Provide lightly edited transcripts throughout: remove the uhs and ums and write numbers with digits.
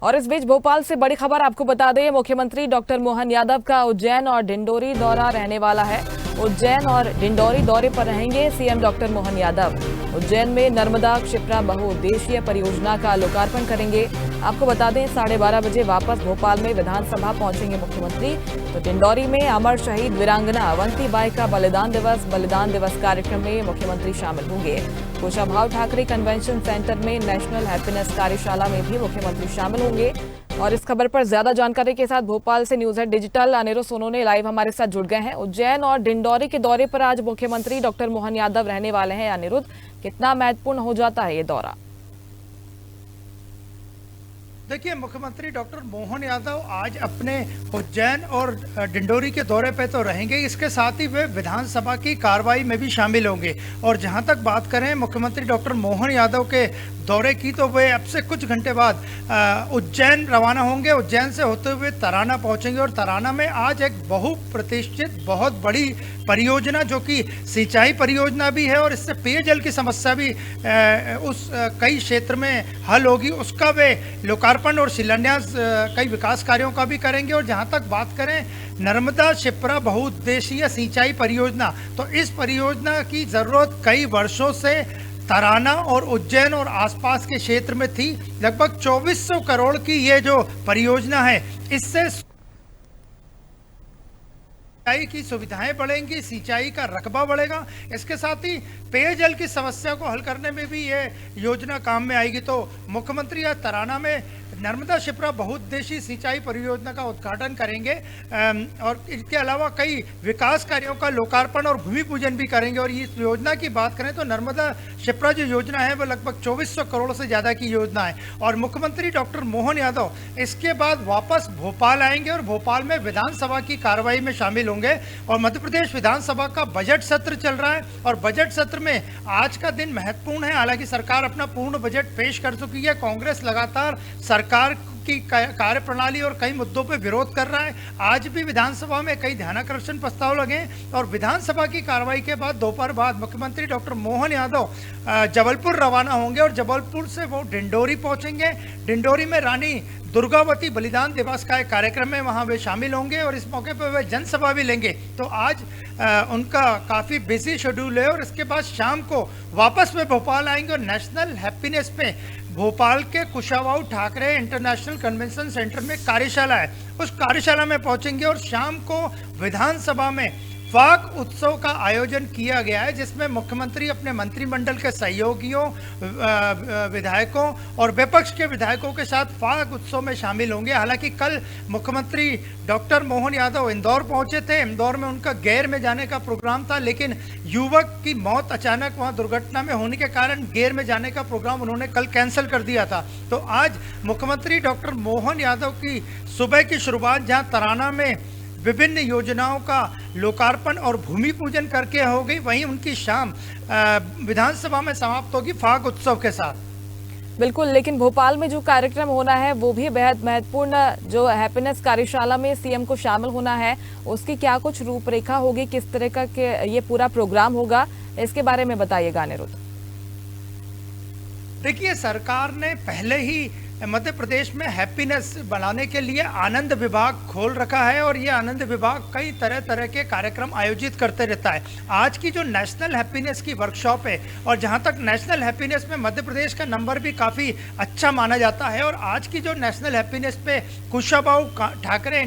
और इस बीच भोपाल से बड़ी खबर आपको बता दें, मुख्यमंत्री डॉक्टर मोहन यादव का उज्जैन और डिंडोरी दौरा रहने वाला है। उज्जैन और डिंडोरी दौरे पर रहेंगे सीएम डॉक्टर मोहन यादव। उज्जैन में नर्मदा क्षिप्रा बहुउद्देशीय परियोजना का लोकार्पण करेंगे। आपको बता दें 12:30 बजे वापस भोपाल में विधानसभा पहुंचेंगे मुख्यमंत्री। तो डिंडोरी में अमर शहीद वीरांगना अवंतीबाई का बलिदान दिवस कार्यक्रम में मुख्यमंत्री शामिल होंगे। कुशाभाऊ ठाकरे कन्वेंशन सेंटर में नेशनल हैप्पीनेस कार्यशाला में भी मुख्यमंत्री शामिल होंगे। और इस खबर पर ज्यादा जानकारी के साथ भोपाल से news head digital Aniruddh Sonone live हमारे साथ जुड़ गए हैं। उज्जैन और डिंडोरी के दौरे पर आज मुख्यमंत्री डॉक्टर मोहन यादव रहने वाले हैं। अनिरुद्ध, कितना महत्वपूर्ण हो जाता है ये दौरा? देखिए, मुख्यमंत्री डॉक्टर मोहन यादव आज अपने उज्जैन और डिंडोरी के दौरे पे तो रहेंगे, इसके साथ ही वे विधानसभा की कार्रवाई में भी शामिल होंगे। और जहां तक बात करें मुख्यमंत्री डॉक्टर मोहन यादव के दौरे की, तो वे अब से कुछ घंटे बाद उज्जैन रवाना होंगे। उज्जैन से होते हुए तराना पहुंचेंगे और तराना में आज एक बहुप्रतिष्ठित बहुत बड़ी परियोजना, जो कि सिंचाई परियोजना भी है और इससे पेयजल की समस्या भी कई क्षेत्र में हल होगी, उसका वे लोकार्पण और शिलान्यास कई विकास कार्यों का भी करेंगे। और जहां तक बात करें नर्मदा क्षिप्रा बहुउद्देशीय सिंचाई परियोजना, तो इस परियोजना की जरूरत कई वर्षों से तराना और उज्जैन और आसपास के क्षेत्र में थी। लगभग 2400 करोड़ की ये जो परियोजना है, इससे सिंचाई की सुविधाएं बढ़ेंगी, सिंचाई का रकबा बढ़ेगा। इसके साथ ही पेयजल की समस्या को हल करने में भी ये योजना काम में आएगी। तो मुख्यमंत्री आज तराना में नर्मदा क्षिप्रा बहुउद्देशीय सिंचाई परियोजना का उद्घाटन करेंगे और इसके अलावा कई विकास कार्यों का लोकार्पण और भूमि पूजन भी करेंगे। और इस योजना की बात करें तो नर्मदा क्षिप्रा जो योजना है वो लगभग 2400 करोड़ से ज़्यादा की योजना है। और मुख्यमंत्री डॉक्टर मोहन यादव इसके बाद वापस भोपाल आएंगे और भोपाल में विधानसभा की कार्रवाई में शामिल होंगे। और मध्य प्रदेश विधानसभा का बजट सत्र चल रहा है और बजट सत्र में आज का दिन महत्वपूर्ण है। हालांकि सरकार अपना पूर्ण बजट पेश कर चुकी है, कांग्रेस लगातार सरकार की कार्यप्रणाली और कई मुद्दों पर विरोध कर रहा है। आज भी विधानसभा में कई ध्यानाकर्षण प्रस्ताव लगे और विधानसभा की कार्रवाई के बाद दोपहर बाद मुख्यमंत्री डॉक्टर मोहन यादव जबलपुर रवाना होंगे और जबलपुर से वो डिंडोरी पहुंचेंगे। डिंडोरी में रानी दुर्गावती बलिदान दिवस का एक कार्यक्रम है, वहां वे शामिल होंगे और इस मौके पर वे जनसभा भी लेंगे। तो आज उनका काफ़ी बिजी शेड्यूल है और इसके बाद शाम को वापस वे भोपाल आएंगे और नेशनल हैप्पीनेस पे भोपाल के Kushabhau Thackeray international convention centre में कार्यशाला है, उस कार्यशाला में पहुंचेंगे। और शाम को विधानसभा में फाग उत्सव का आयोजन किया गया है, जिसमें मुख्यमंत्री अपने मंत्रिमंडल के सहयोगियों, विधायकों और विपक्ष के विधायकों के साथ फाग उत्सव में शामिल होंगे। हालांकि कल मुख्यमंत्री डॉक्टर मोहन यादव इंदौर पहुंचे थे, इंदौर में उनका गेर में जाने का प्रोग्राम था, लेकिन युवक की मौत अचानक वहां दुर्घटना में होने के कारण गेर में जाने का प्रोग्राम उन्होंने कल कैंसिल कर दिया था। तो आज मुख्यमंत्री डॉक्टर मोहन यादव की सुबह की शुरुआत जहां तराना में विभिन्न योजनाओं का लोकार्पण और भूमि पूजन करके हो गई, वहीं उनकी शाम विधानसभा में समाप्त होगी फाग उत्सव के साथ। बिल्कुल, लेकिन भोपाल में जो कार्यक्रम होना है वो भी बेहद महत्वपूर्ण, जो हैप्पीनेस कार्यशाला में सीएम को शामिल होना है, उसकी क्या कुछ रूपरेखा होगी, किस तरह का ये पूरा प्रोग्राम होगा, इसके बारे में बताइएगा अनिरुद्ध। देखिए, सरकार ने पहले ही मध्य प्रदेश में हैप्पीनेस बनाने के लिए आनंद विभाग खोल रखा है और ये आनंद विभाग कई तरह तरह के कार्यक्रम आयोजित करते रहता है। आज की जो नेशनल हैप्पीनेस की वर्कशॉप है, और जहां तक नेशनल हैप्पीनेस में मध्य प्रदेश का नंबर भी काफ़ी अच्छा माना जाता है, और आज की जो नेशनल हैप्पीनेस पे Kushabhau Thackeray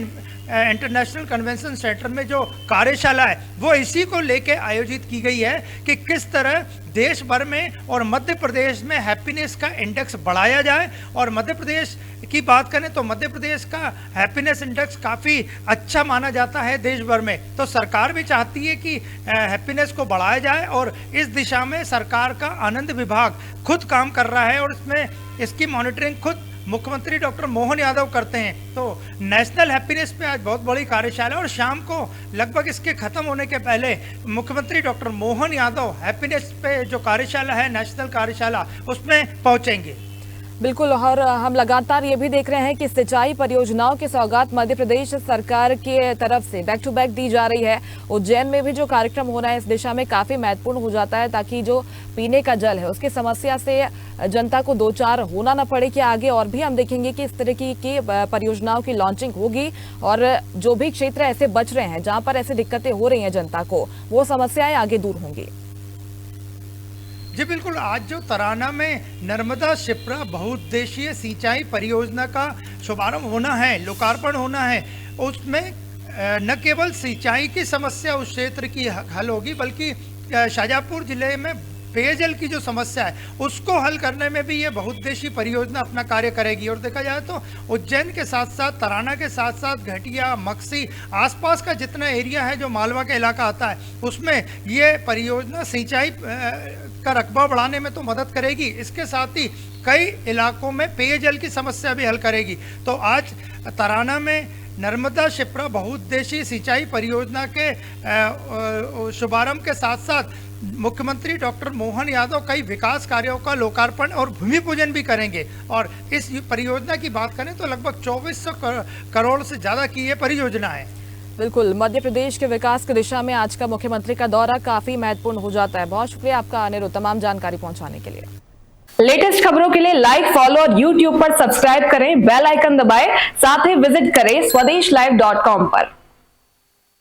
international convention centre में जो कार्यशाला है वो इसी को लेके आयोजित की गई है कि किस तरह देश भर में और मध्य प्रदेश में हैप्पीनेस का इंडेक्स बढ़ाया जाए। और मध्य प्रदेश की बात करें तो मध्य प्रदेश का हैप्पीनेस इंडेक्स काफ़ी अच्छा माना जाता है देश भर में। तो सरकार भी चाहती है कि हैप्पीनेस को बढ़ाया जाए और इस दिशा में सरकार का आनंद विभाग खुद काम कर रहा है और इसमें इसकी मॉनिटरिंग खुद मुख्यमंत्री डॉक्टर मोहन यादव करते हैं। तो नेशनल हैप्पीनेस पे आज बहुत बड़ी कार्यशाला और शाम को लगभग इसके खत्म होने के पहले मुख्यमंत्री डॉक्टर मोहन यादव हैप्पीनेस पे जो कार्यशाला है, नेशनल कार्यशाला, उसमें पहुंचेंगे। बिल्कुल, और हम लगातार ये भी देख रहे हैं कि सिंचाई परियोजनाओं की सौगात मध्य प्रदेश सरकार की तरफ से बैक टू बैक दी जा रही है। उज्जैन में भी जो कार्यक्रम हो रहा है इस दिशा में काफी महत्वपूर्ण हो जाता है, ताकि जो पीने का जल है उसकी समस्या से जनता को दो चार होना न पड़े। कि आगे और भी हम देखेंगे कि इस तरह की परियोजनाओं की लॉन्चिंग होगी और जो भी क्षेत्र ऐसे बच रहे हैं जहां पर ऐसी दिक्कतें हो रही हैं जनता को, वो समस्याएं आगे दूर होंगी। जी बिल्कुल, आज जो तराना में नर्मदा शिप्रा बहुउद्देशीय सिंचाई परियोजना का शुभारंभ होना है, लोकार्पण होना है, उसमें न केवल सिंचाई की समस्या उस क्षेत्र की हल होगी, बल्कि शाहजहाँपुर जिले में पेयजल की जो समस्या है उसको हल करने में भी ये बहुउद्देशीय परियोजना अपना कार्य करेगी। और देखा जाए तो उज्जैन के साथ साथ, तराना के साथ साथ घटिया, मक्सी, आसपास का जितना एरिया है जो मालवा का इलाका आता है, उसमें ये परियोजना सिंचाई का रकबा बढ़ाने में तो मदद करेगी, इसके साथ ही कई इलाकों में पेयजल की समस्या भी हल करेगी। तो आज तराना में नर्मदा शिप्रा बहुउद्देशीय सिंचाई परियोजना के शुभारंभ के साथ साथ मुख्यमंत्री डॉक्टर मोहन यादव कई विकास कार्यों का लोकार्पण और भूमि पूजन भी करेंगे। और इस परियोजना की बात करें तो लगभग 2400 करोड़ से ज़्यादा की ये परियोजना है। बिल्कुल, मध्य प्रदेश के विकास की दिशा में आज का मुख्यमंत्री का दौरा काफी महत्वपूर्ण हो जाता है। बहुत शुक्रिया आपका अनिरुद्ध, तमाम जानकारी पहुंचाने के लिए। लेटेस्ट खबरों के लिए लाइक, फॉलो और YouTube पर सब्सक्राइब करें, बेल आइकन दबाएं, साथ ही विजिट करें swedishlive.com पर।